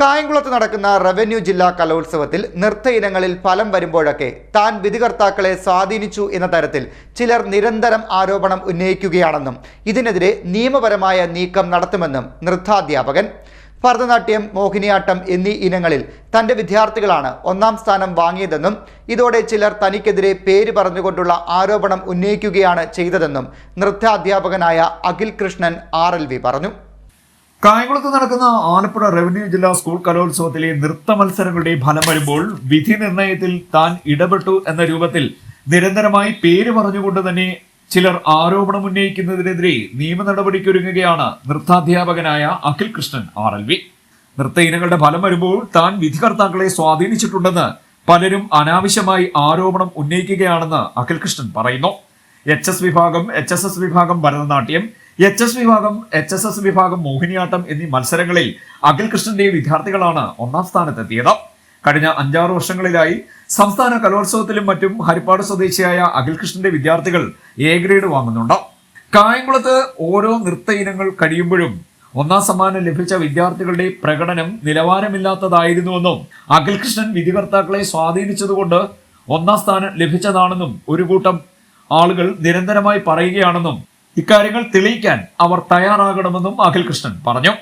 കായംകുളത്ത് നടക്കുന്ന റവന്യൂ ജില്ലാ കലോത്സവത്തിൽ നൃത്ത ഇനങ്ങളിൽ ഫലം വരുമ്പോഴൊക്കെ താൻ വിധികർത്താക്കളെ സ്വാധീനിച്ചു എന്ന തരത്തിൽ ചിലർ നിരന്തരം ആരോപണം ഉന്നയിക്കുകയാണെന്നും ഇതിനെതിരെ നിയമപരമായ നീക്കം നടത്തുമെന്നും നൃത്താധ്യാപകൻ. ഭരതനാട്യം, മോഹിനിയാട്ടം എന്നീ ഇനങ്ങളിൽ തന്റെ വിദ്യാർത്ഥികളാണ് ഒന്നാം സ്ഥാനം വാങ്ങിയതെന്നും ഇതോടെ ചിലർ തനിക്കെതിരെ പേര് പറഞ്ഞുകൊണ്ടുള്ള ആരോപണം ഉന്നയിക്കുകയാണ് ചെയ്തതെന്നും നൃത്താധ്യാപകനായ അഖിൽ കൃഷ്ണൻ RLV പറഞ്ഞു. കായംകുളത്ത് നടക്കുന്ന ആലപ്പുഴ റവന്യൂ ജില്ലാ സ്കൂൾ കലോത്സവത്തിലെ നൃത്ത മത്സരങ്ങളുടെ ഫലം വരുമ്പോൾ വിധി നിർണയത്തിൽ താൻ ഇടപെട്ടു എന്ന രൂപത്തിൽ നിരന്തരമായി പേര് പറഞ്ഞുകൊണ്ട് തന്നെ ചിലർ ആരോപണം ഉന്നയിക്കുന്നതിനെതിരെ നിയമ നടപടിക്കൊരുങ്ങുകയാണ് നൃത്താധ്യാപകനായ അഖിൽ കൃഷ്ണൻ RLV. നൃത്ത ഇനങ്ങളുടെ ഫലം വരുമ്പോൾ താൻ വിധികർത്താക്കളെ സ്വാധീനിച്ചിട്ടുണ്ടെന്ന് പലരും അനാവശ്യമായി ആരോപണം ഉന്നയിക്കുകയാണെന്ന് അഖിൽ കൃഷ്ണൻ പറയുന്നു. HS വിഭാഗം, HSS വിഭാഗം ഭരതനാട്യം, HS വിഭാഗം, HSS വിഭാഗം മോഹിനിയാട്ടം എന്നീ മത്സരങ്ങളിൽ അഖിൽ കൃഷ്ണന്റെ വിദ്യാർത്ഥികളാണ് ഒന്നാം സ്ഥാനത്തെത്തിയത്. കഴിഞ്ഞ 5-6 വർഷങ്ങളിലായി സംസ്ഥാന കലോത്സവത്തിലും മറ്റും ഹരിപ്പാട് സ്വദേശിയായ അഖിൽ കൃഷ്ണന്റെ വിദ്യാർത്ഥികൾ A ഗ്രേഡ് വാങ്ങുന്നുണ്ട്. കായംകുളത്ത് ഓരോ നൃത്ത ഇനങ്ങൾ കഴിയുമ്പോഴും ഒന്നാം സമ്മാനം ലഭിച്ച വിദ്യാർത്ഥികളുടെ പ്രകടനം നിലവാരമില്ലാത്തതായിരുന്നുവെന്നും അഖിൽ കൃഷ്ണൻ വിധികർത്താക്കളെ സ്വാധീനിച്ചതുകൊണ്ട് ഒന്നാം സ്ഥാനം ലഭിച്ചതാണെന്നും ഒരു കൂട്ടം ആളുകൾ നിരന്തരമായി പറയുകയാണെന്നും ഇക്കാര്യങ്ങൾ തെളിയിക്കാൻ അവർ തയ്യാറാകണമെന്നും അഖിൽ കൃഷ്ണൻ പറഞ്ഞു.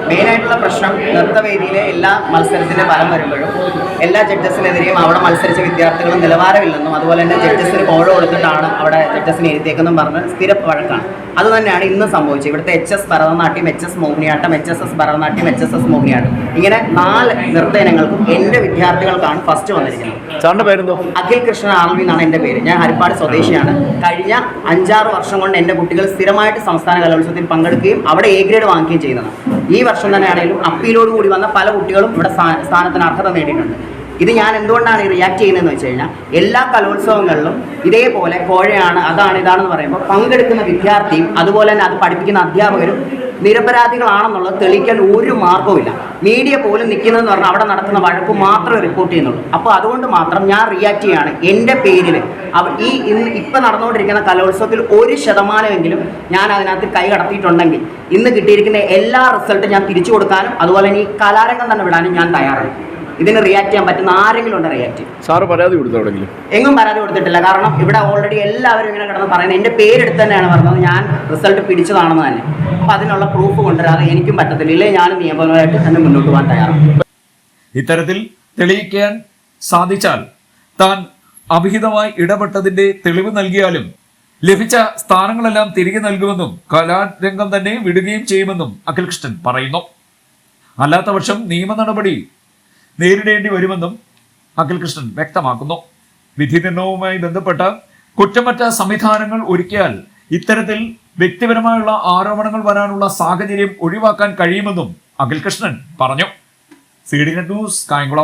മെയിനായിട്ടുള്ള പ്രശ്നം നൃത്തവേദിയിലെ എല്ലാ മത്സരത്തിൻ്റെ ഫലം വരുമ്പോഴും എല്ലാ ജഡ്ജസിനെതിരെയും അവിടെ മത്സരിച്ച വിദ്യാർത്ഥികളും നിലവാരമില്ലെന്നും അതുപോലെ തന്നെ ജഡ്ജസിന് കോഴ കൊടുത്തിട്ടാണ് അവിടെ ജഡ്ജസിനെ ഇരുത്തിയേക്കെന്നും പറഞ്ഞ് സ്ഥിര വഴക്കാണ്. അത് തന്നെയാണ് ഇന്ന് സംഭവിച്ചത്. ഇവിടുത്തെ HS Bharatanatyam, HS Mohiniyattam, HSS Bharatanatyam, HSS Mohiniyattam ഇങ്ങനെ 4 നൃത്ത ഇനങ്ങൾക്കും എൻ്റെ വിദ്യാർത്ഥികൾക്കാണ് ഫസ്റ്റ് വന്നിരിക്കുന്നത്. സാറിന്റെ പേരെന്തോ? അഖിൽ കൃഷ്ണൻ RLV എന്നാണ് എൻ്റെ പേര്. ഞാൻ ഹരിപ്പാട് സ്വദേശിയാണ്. കഴിഞ്ഞ 5-6 വർഷം കൊണ്ട് എൻ്റെ കുട്ടികൾ സ്ഥിരമായിട്ട് സംസ്ഥാന കലോത്സവത്തിൽ പങ്കെടുക്കുകയും അവിടെ A ഗ്രേഡ് വാങ്ങിക്കുകയും ചെയ്യുന്നതാണ്. ഈ വർഷം തന്നെയാണെങ്കിലും അപ്പീലോട് കൂടി വന്ന പല കുട്ടികളും ഇവിടെ സ്ഥാനത്തിന് അർഹത നേടിയിട്ടുണ്ട്. ഇത് ഞാൻ എന്തുകൊണ്ടാണ് റിയാക്ട് ചെയ്യുന്നതെന്ന് വെച്ച് കഴിഞ്ഞാൽ എല്ലാ കലോത്സവങ്ങളിലും ഇതേപോലെ കോഴയാണ് അതാണ് ഇതാണെന്ന് പറയുമ്പോൾ പങ്കെടുക്കുന്ന വിദ്യാർത്ഥിയും അതുപോലെ തന്നെ അത് പഠിപ്പിക്കുന്ന അധ്യാപകരും നിരപരാധികളാണെന്നുള്ളത് തെളിയിക്കാൻ ഒരു മാർഗവുമില്ല. മീഡിയ പോലും നിൽക്കുന്നതെന്ന് പറഞ്ഞാൽ അവിടെ നടക്കുന്ന വഴക്ക് മാത്രമേ റിപ്പോർട്ട് ചെയ്യുന്നുള്ളൂ. അപ്പോൾ അതുകൊണ്ട് മാത്രം ഞാൻ റിയാക്ട് ചെയ്യുകയാണ്. എൻ്റെ പേരിൽ ഇപ്പം നടന്നുകൊണ്ടിരിക്കുന്ന കലോത്സവത്തിൽ 1% ഞാൻ അതിനകത്ത് കൈ കടത്തിയിട്ടുണ്ടെങ്കിൽ ഇന്ന് കിട്ടിയിരിക്കുന്ന എല്ലാ റിസൾട്ടും ഞാൻ തിരിച്ചു കൊടുക്കാനും അതുപോലെ തന്നെ ഈ കലാരംഗം തന്നെ വിടാനും ഞാൻ തയ്യാറാണ്. ഇതിന് റിയാക്ട് ചെയ്യാൻ പറ്റുന്ന ആരെങ്കിലും ഉണ്ട് റിയാക്ട് ചെയ്യും. സാറ് പരാതി കൊടുത്തു? എങ്ങും പരാതി കൊടുത്തിട്ടില്ല. കാരണം ഇവിടെ ഓൾറെഡി എല്ലാവരും ഇങ്ങനെ കിടന്ന് പറയുന്നത് എൻ്റെ പേരെടുത്ത് തന്നെയാണ് പറഞ്ഞത് ഞാൻ റിസൾട്ട് പിടിച്ചതാണെന്ന് തന്നെ. അപ്പം അതിനുള്ള പ്രൂഫ് കൊണ്ടുവരാതെ എനിക്കും പറ്റത്തില്ല. ഇല്ലേ ഞാനും നിയമപരമായിട്ട് തന്നെ മുന്നോട്ട് പോകാൻ തയ്യാറാണ്. ഇത്തരത്തിൽ തെളിയിക്കാൻ സാധിച്ചാൽ താൻ അവിഹിതമായി ഇടപെട്ടതിന്റെ തെളിവ് നൽകിയാലും ലഭിച്ച സ്ഥാനങ്ങളെല്ലാം തിരികെ നൽകുമെന്നും കലാരംഗം തന്നെ വിടുകയും ചെയ്യുമെന്നും അഖിൽ കൃഷ്ണൻ പറയുന്നു. അല്ലാത്ത പക്ഷം നിയമ നടപടി നേരിടേണ്ടി വരുമെന്നും അഖിൽ കൃഷ്ണൻ വ്യക്തമാക്കുന്നു. വിധി നിർണയവുമായി ബന്ധപ്പെട്ട് കുറ്റമറ്റ സംവിധാനങ്ങൾ ഒരുക്കിയാൽ ഇത്തരത്തിൽ വ്യക്തിപരമായുള്ള ആരോപണങ്ങൾ വരാനുള്ള സാഹചര്യം ഒഴിവാക്കാൻ കഴിയുമെന്നും അഖിൽ കൃഷ്ണൻ പറഞ്ഞു. CDNet news, Kayamkulam.